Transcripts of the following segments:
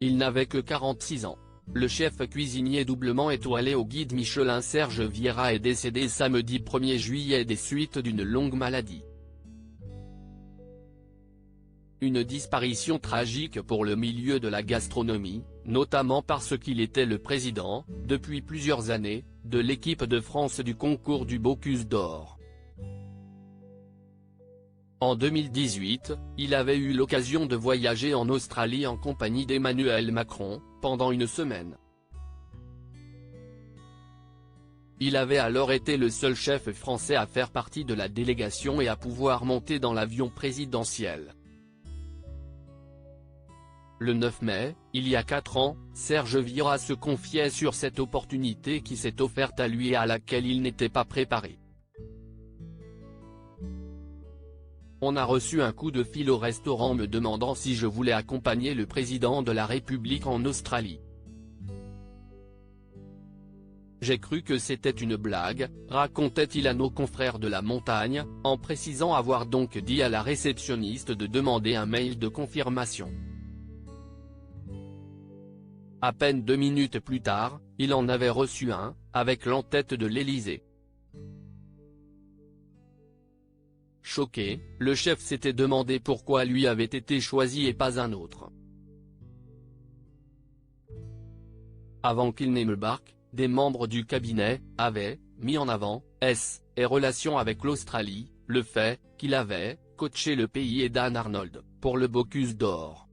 Il n'avait que 46 ans. Le chef cuisinier doublement étoilé au guide Michelin Serge Vieira est décédé samedi 1er juillet des suites d'une longue maladie. Une disparition tragique pour le milieu de la gastronomie, notamment parce qu'il était le président, depuis plusieurs années, de l'équipe de France du concours du Bocuse d'Or. En 2018, il avait eu l'occasion de voyager en Australie en compagnie d'Emmanuel Macron, pendant une semaine. Il avait alors été le seul chef français à faire partie de la délégation et à pouvoir monter dans l'avion présidentiel. Le 9 mai, il y a 4 ans, Serge Vieira se confiait sur cette opportunité qui s'est offerte à lui et à laquelle il n'était pas préparé. On a reçu un coup de fil au restaurant me demandant si je voulais accompagner le président de la République en Australie. J'ai cru que c'était une blague, racontait-il à nos confrères de La Montagne, en précisant avoir donc dit à la réceptionniste de demander un mail de confirmation. À peine 2 minutes plus tard, il en avait reçu un, avec l'en-tête de l'Élysée. Choqué, le chef s'était demandé pourquoi lui avait été choisi et pas un autre. Avant qu'il n'embarque, des membres du cabinet avaient mis en avant ses relations avec l'Australie, le fait qu'il avait coaché le pays et Dan Arnold pour le Bocuse d'Or.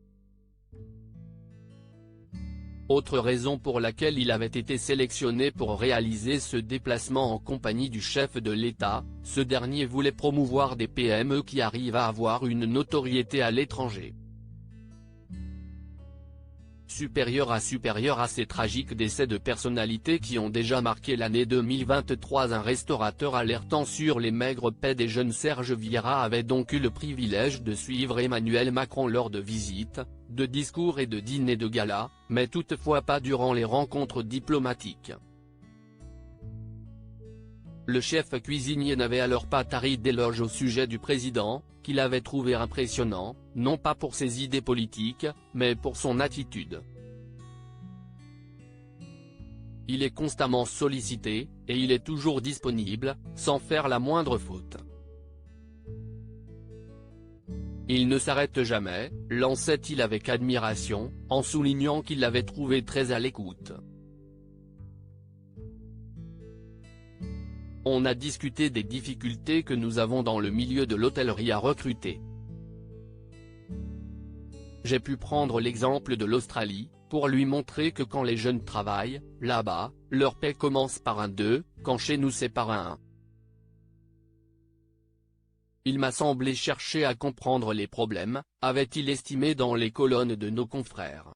Autre raison pour laquelle il avait été sélectionné pour réaliser ce déplacement en compagnie du chef de l'État, ce dernier voulait promouvoir des PME qui arrivent à avoir une notoriété à l'étranger supérieure à ces tragiques décès de personnalités qui ont déjà marqué l'année 2023. Un restaurateur alertant sur les maigres paix des jeunes. Serge Vieira avait donc eu le privilège de suivre Emmanuel Macron lors de visites, de discours et de dîners de gala, mais toutefois pas durant les rencontres diplomatiques. Le chef cuisinier n'avait alors pas tari d'éloges au sujet du président, qu'il avait trouvé impressionnant, non pas pour ses idées politiques, mais pour son attitude. Il est constamment sollicité, et il est toujours disponible, sans faire la moindre faute. Il ne s'arrête jamais, lançait-il avec admiration, en soulignant qu'il l'avait trouvé très à l'écoute. On a discuté des difficultés que nous avons dans le milieu de l'hôtellerie à recruter. J'ai pu prendre l'exemple de l'Australie, pour lui montrer que quand les jeunes travaillent, là-bas, leur paie commence par un 2, quand chez nous c'est par un 1. Il m'a semblé chercher à comprendre les problèmes, avait-il estimé dans les colonnes de nos confrères.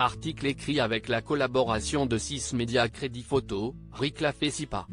Article écrit avec la collaboration de 6 médias Crédit Photo, Ric Lafay Sipa.